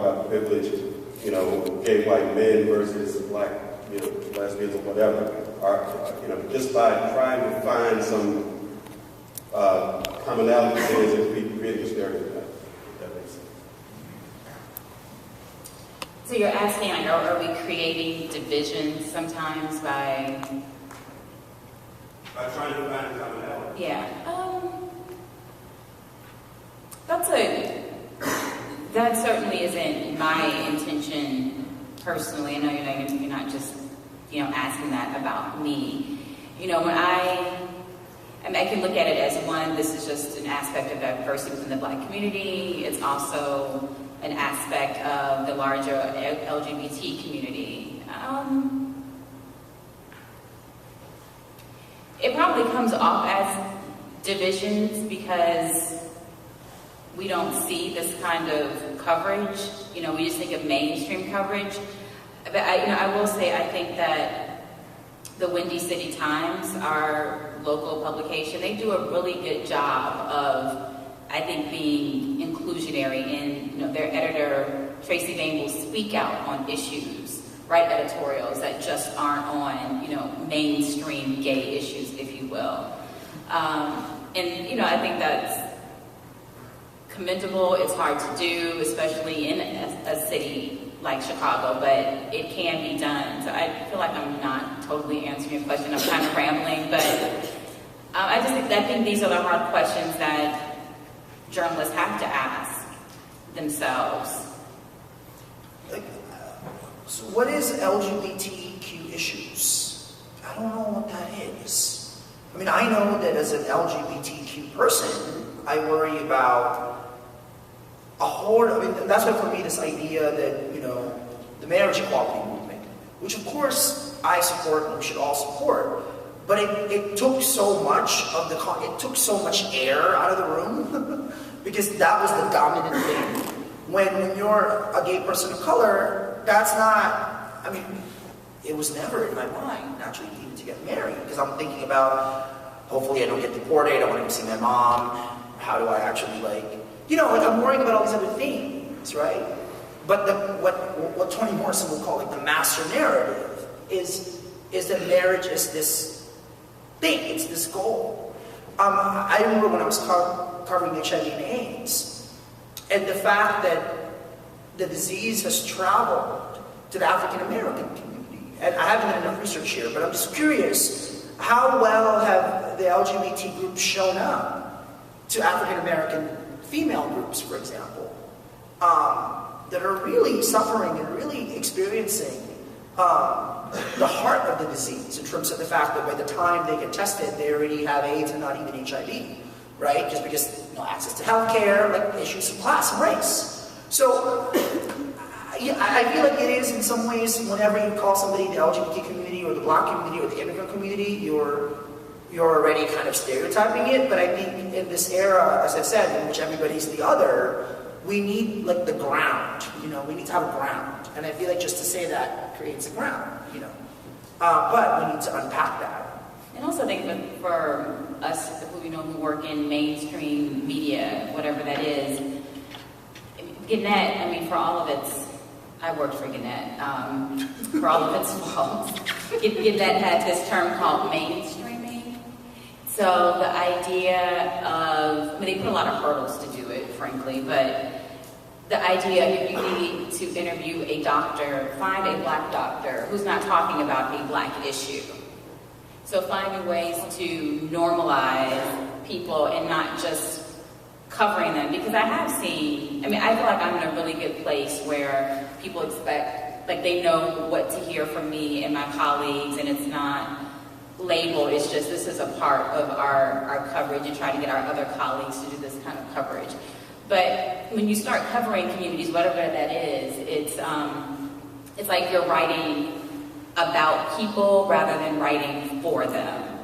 about privileged, gay white men versus black, lesbians or whatever, are, just by trying to find some commonality there is creating a stereotype, if that makes sense. So you're asking, like, are we creating divisions sometimes by trying to find commonality? Yeah. That certainly isn't my intention personally. I know you're not just, asking that about me. When I can look at it as one, this is just an aspect of diversity within the Black community. It's also an aspect of the larger LGBT community. It probably comes off as divisions because we don't see this kind of coverage. We just think of mainstream coverage. But I will say, I think that the Windy City Times, our local publication, they do a really good job of, I think, being inclusionary. And their editor, Tracy Bain, will speak out on issues, write editorials that just aren't on, mainstream gay issues, if you will. And I think that's commendable. It's hard to do, especially in a city like Chicago, but it can be done. So I feel like I'm not totally answering your question. I'm kind of rambling, but I think these are the hard questions that journalists have to ask themselves. So what is LGBTQ issues? I don't know what that is. I know that as an LGBTQ person, I worry about a horde. That's why for me this idea that, the marriage equality movement, which of course I support and we should all support, but it took so much of it took so much air out of the room because that was the dominant thing. When you're a gay person of color, that's not, it was never in my mind naturally even to get married because I'm thinking about, hopefully I don't get deported, I want to see my mom, how do I actually I'm worrying about all these other things, right? But what Toni Morrison would call the master narrative is that marriage is this thing, it's this goal. I remember when I was covering HIV and AIDS, and the fact that the disease has traveled to the African American community. And I haven't done enough research here, but I'm just curious, how well have the LGBT groups shown up to African American female groups, for example, that are really suffering and really experiencing the heart of the disease in terms of the fact that by the time they get tested, they already have AIDS and not even HIV, right? Just because no access to healthcare, issues of class and race. So I feel like it is in some ways, whenever you call somebody the LGBT community or the Black community or the immigrant community, you're already kind of stereotyping it. But I think in this era, as I said, in which everybody's the other, we need the ground, we need to have a ground. And I feel like just to say that creates a ground, but we need to unpack that. And also think that for us who work in mainstream media, whatever that is, Gannett, for all of its, I worked for Gannett, for all of its faults, Gannett had this term called mainstreaming. So the idea of, they put a lot of hurdles to do it, frankly, but the idea if you need to interview a doctor, find a Black doctor who's not talking about a Black issue. So finding ways to normalize people and not just covering them, because I have seen, I feel like I'm in a really good place where people expect, they know what to hear from me and my colleagues, and it's not labeled, it's just this is a part of our coverage and trying to get our other colleagues to do this kind of coverage. But when you start covering communities, whatever that is, it's like you're writing about people rather than writing for them.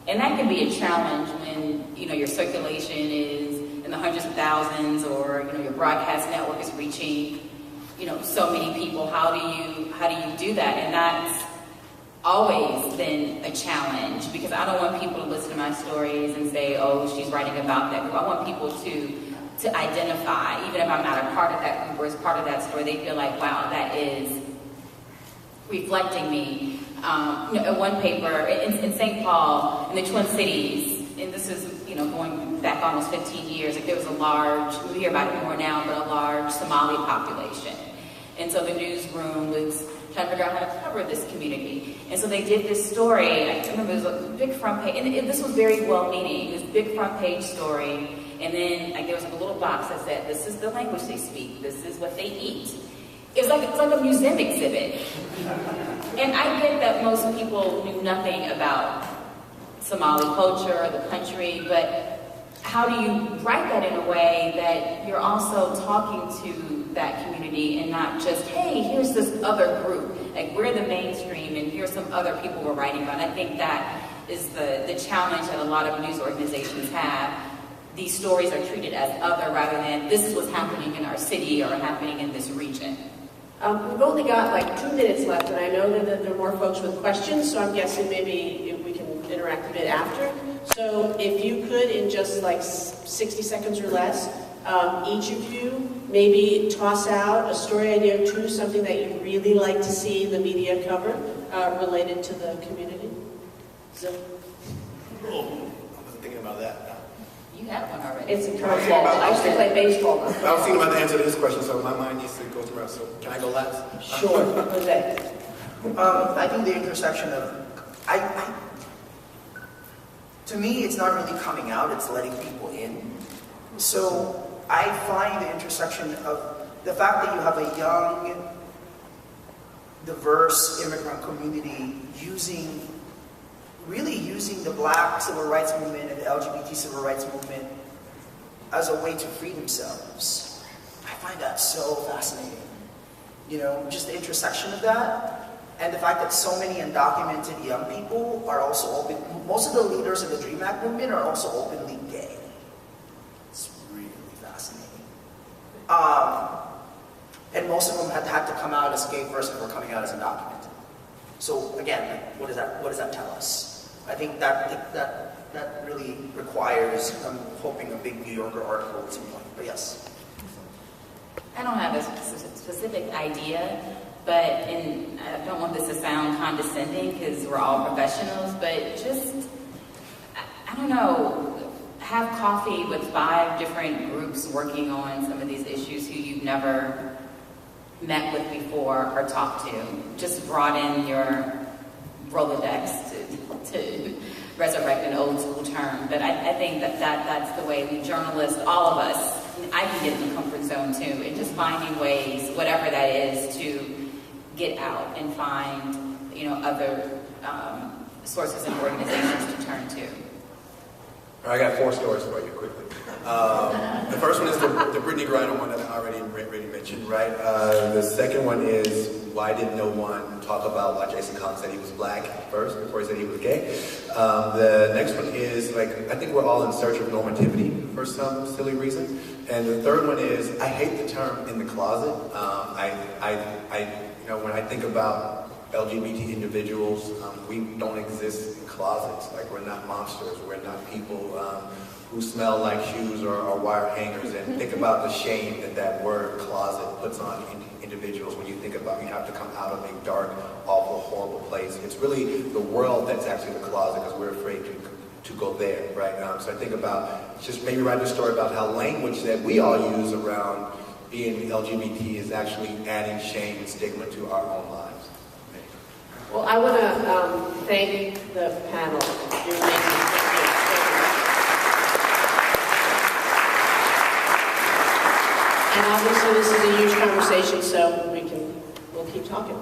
And that can be a challenge when, your circulation is in the hundreds of thousands, or, your broadcast network is reaching, so many people. How do you do that? And that's always been a challenge, because I don't want people to listen to my stories and say, oh, she's writing about that group. I want people to to identify, even if I'm not a part of that group or as part of that story, they feel like, wow, that is reflecting me. At one paper in St. Paul, in the Twin Cities, and this is, going back almost 15 years, like there was a large, we hear about it more now, but a large Somali population. And so the newsroom was trying to figure out how to cover this community. And so they did this story, I remember it was a big front page, and this was very well-meaning, this big front page story, and then there was a little box that said, this is the language they speak, this is what they eat. It's like a museum exhibit. And I get that most people knew nothing about Somali culture or the country, but how do you write that in a way that you're also talking to that community and not just, hey, here's this other group, like we're the mainstream and here's some other people we're writing about. I think that is the challenge that a lot of news organizations have. These stories are treated as other rather than this is what's happening in our city or happening in this region. We've only got like 2 minutes left, and I know that there are more folks with questions, so I'm guessing maybe we can interact a bit after. So if you could, in just like 60 seconds or less, each of you maybe toss out a story idea or two, something that you'd really like to see the media cover related to the community. So. Oh, I wasn't thinking about that. You have one already. It's a curveball. I used to play baseball. I was thinking about the answer to this question, so my mind needs to go through. So can I go last? Sure. Jose. I think the intersection of, to me, it's not really coming out, it's letting people in. So I find the intersection of the fact that you have a young, diverse immigrant community really using the Black civil rights movement and the LGBT civil rights movement as a way to free themselves. I find that so fascinating. Just the intersection of that, and the fact that so many undocumented young people are also open. Most of the leaders of the DREAM Act movement are also openly gay. It's really fascinating. And most of them had to come out as gay first before coming out as undocumented. So again, what does that tell us? I think that really requires, I'm hoping, a big New Yorker article at some point. But yes. I don't have a specific idea, but I don't want this to sound condescending because we're all professionals, but just, I don't know, have coffee with 5 different groups working on some of these issues who you've never met with before or talked to. Just broaden your Rolodex to resurrect an old school term. But I think that's the way we journalists, all of us, I can get in the comfort zone too, and just finding ways, whatever that is, to get out and find, other sources and organizations to turn to. All right, I got 4 stories for you quickly. The first one is the Brittany Griner one that I already mentioned, right? The second one is, why did no one talk about why Jason Collins said he was Black first before he said he was gay? The next one is, I think we're all in search of normativity for some silly reason. And the third one is, I hate the term "in the closet." When I think about LGBT individuals, we don't exist in closets. We're not monsters. We're not people who smell like shoes or wire hangers. And think about the shame that word closet puts on individuals when you think about you have to come out of a dark, awful, horrible place. It's really the world that's actually the closet because we're afraid to go there, right? So I think about just maybe write a story about how language that we all use around being LGBT is actually adding shame and stigma to our own lives. Well, I want to thank the panel. You're amazing. And obviously this is a huge conversation, so we'll keep talking.